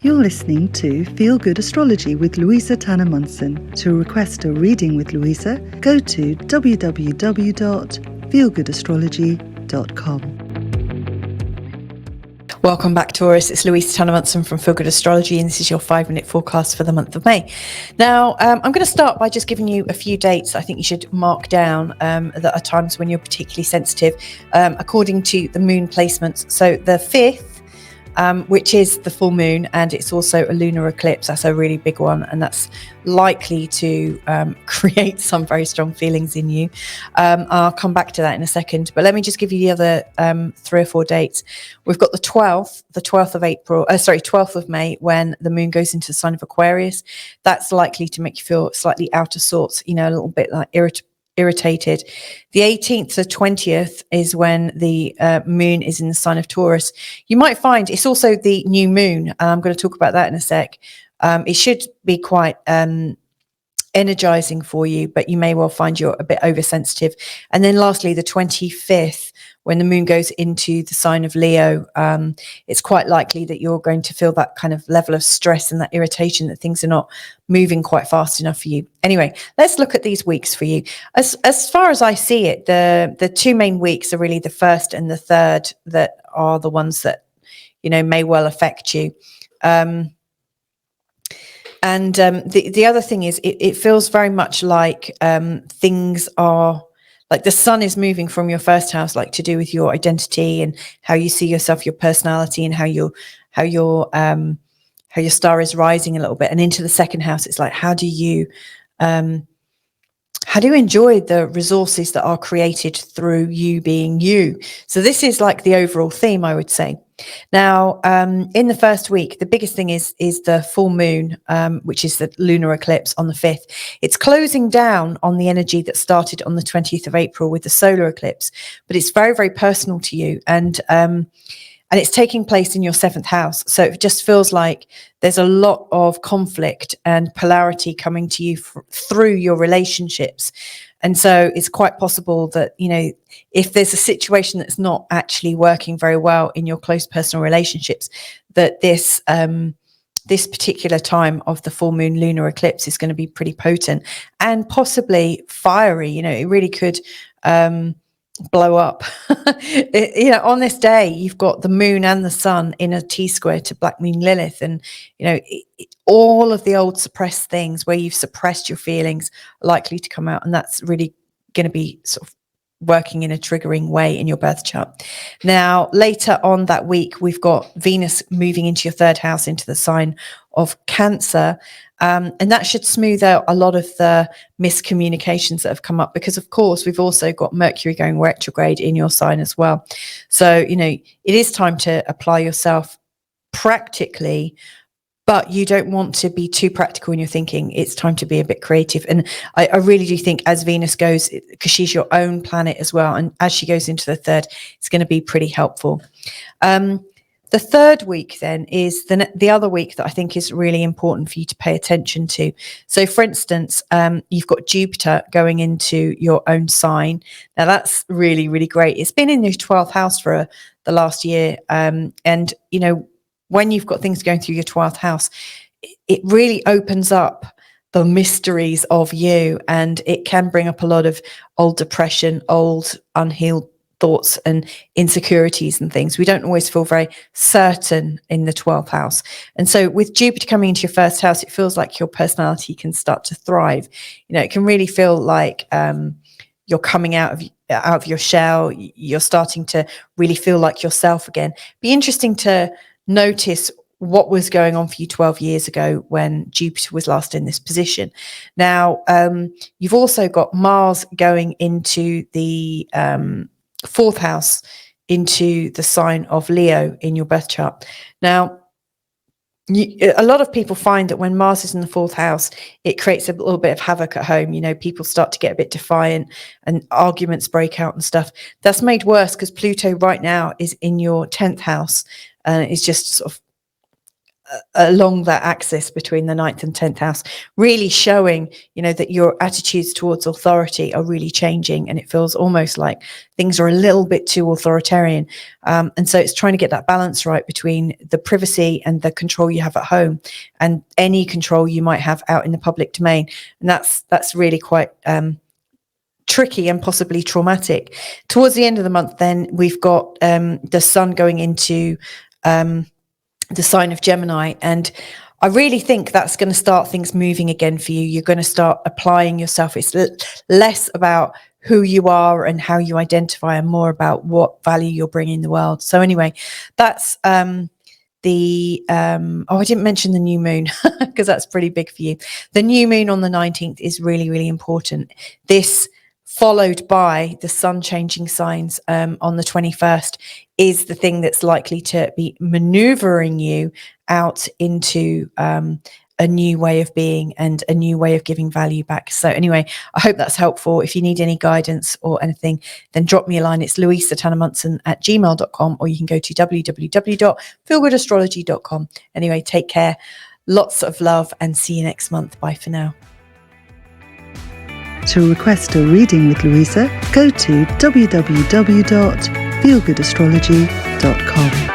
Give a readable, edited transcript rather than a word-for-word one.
You're listening to Feel Good Astrology with Louisa-Tannermunson. To request a reading with Louisa, go to www.feelgoodastrology.com. Welcome back, Taurus. It's Louisa-Tannermunson from Feel Good Astrology, and this is your 5-minute forecast for the month of May. Now, I'm going to start by just giving you a few dates I think you should mark down that are times when you're particularly sensitive, according to the moon placements. So the 5th, which is the full moon, and it's also a lunar eclipse. That's a really big one, and that's likely to create some very strong feelings in you. I'll come back to that in a second, but let me just give you the other 3 or 4 dates. We've got the 12th of May, when the moon goes into the sign of Aquarius. That's likely to make you feel slightly out of sorts, a little bit like irritated. The 18th to 20th is when the moon is in the sign of Taurus. You might find it's also the new moon. I'm going to talk about that in a sec. It should be quite energizing for you, but you may well find you're a bit oversensitive. And then lastly, the 25th, when the moon goes into the sign of Leo, it's quite likely that you're going to feel that kind of level of stress and that irritation that things are not moving quite fast enough for you. Anyway, let's look at these weeks for you. As far as I see it, the 2 main weeks are really the 1st and the 3rd that are the ones that, may well affect you. The other thing is it feels very much like things are like the sun is moving from your first house, like to do with your identity and how you see yourself, your personality, and how your star is rising a little bit, and into the second house. It's like, how do you enjoy the resources that are created through you being you? So this is like the overall theme, I would say. Now, in the first week, the biggest thing is the full moon, which is the lunar eclipse on the 5th. It's closing down on the energy that started on the 20th of April with the solar eclipse, but it's very, very personal to you. And it's taking place in your 7th house. So it just feels like there's a lot of conflict and polarity coming to you through your relationships. And so it's quite possible that, if there's a situation that's not actually working very well in your close personal relationships, that this particular time of the full moon lunar eclipse is going to be pretty potent and possibly fiery. It really could blow up. On this day, you've got the moon and the sun in a T-square to Black Moon Lilith, and all of the old suppressed things where you've suppressed your feelings are likely to come out, and that's really going to be sort of working in a triggering way in your birth chart. Now, later on that week, we've got Venus moving into your 3rd house, into the sign of Cancer. And that should smooth out a lot of the miscommunications that have come up, because of course we've also got Mercury going retrograde in your sign as well. So, it is time to apply yourself practically, but you don't want to be too practical in your thinking. It's time to be a bit creative. And I really do think as Venus goes, because she's your own planet as well, and as she goes into the 3rd, it's going to be pretty helpful. The 3rd week then is the other week that I think is really important for you to pay attention to. So for instance, you've got Jupiter going into your own sign. Now that's really, really great. It's been in your 12th house for the last year. And when you've got things going through your 12th house, it really opens up the mysteries of you, and it can bring up a lot of old depression, old unhealed thoughts and insecurities and things. We don't always feel very certain in the 12th house. And so with Jupiter coming into your 1st house, it feels like your personality can start to thrive. It can really feel like you're coming out of your shell. You're starting to really feel like yourself again. Be interesting to notice what was going on for you 12 years ago when Jupiter was last in this position. Now, you've also got Mars going into the 4th house, into the sign of Leo in your birth chart. Now, a lot of people find that when Mars is in the 4th house, it creates a little bit of havoc at home. People start to get a bit defiant and arguments break out and stuff. That's made worse because Pluto right now is in your 10th house, and it's just sort of along that axis between the 9th and 10th house, really showing, that your attitudes towards authority are really changing, and it feels almost like things are a little bit too authoritarian. And so it's trying to get that balance right between the privacy and the control you have at home and any control you might have out in the public domain. And that's really quite tricky and possibly traumatic. Towards the end of the month, then we've got the sun going into the sign of Gemini, and I really think that's going to start things moving again for you. You're going to start applying yourself. It's less about who you are and how you identify, and more about what value you're bringing in the world. So anyway, that's I didn't mention the new moon because that's pretty big for you. The new moon on the 19th is really, really important. This, followed by the sun changing signs on the 21st, is the thing that's likely to be maneuvering you out into a new way of being and a new way of giving value back. So anyway, I hope that's helpful. If you need any guidance or anything, then drop me a line. It's louisatannermunson@gmail.com, or you can go to www.feelgoodastrology.com. Anyway, take care. Lots of love, and see you next month. Bye for now. To request a reading with Louisa, go to www.feelgoodastrology.com.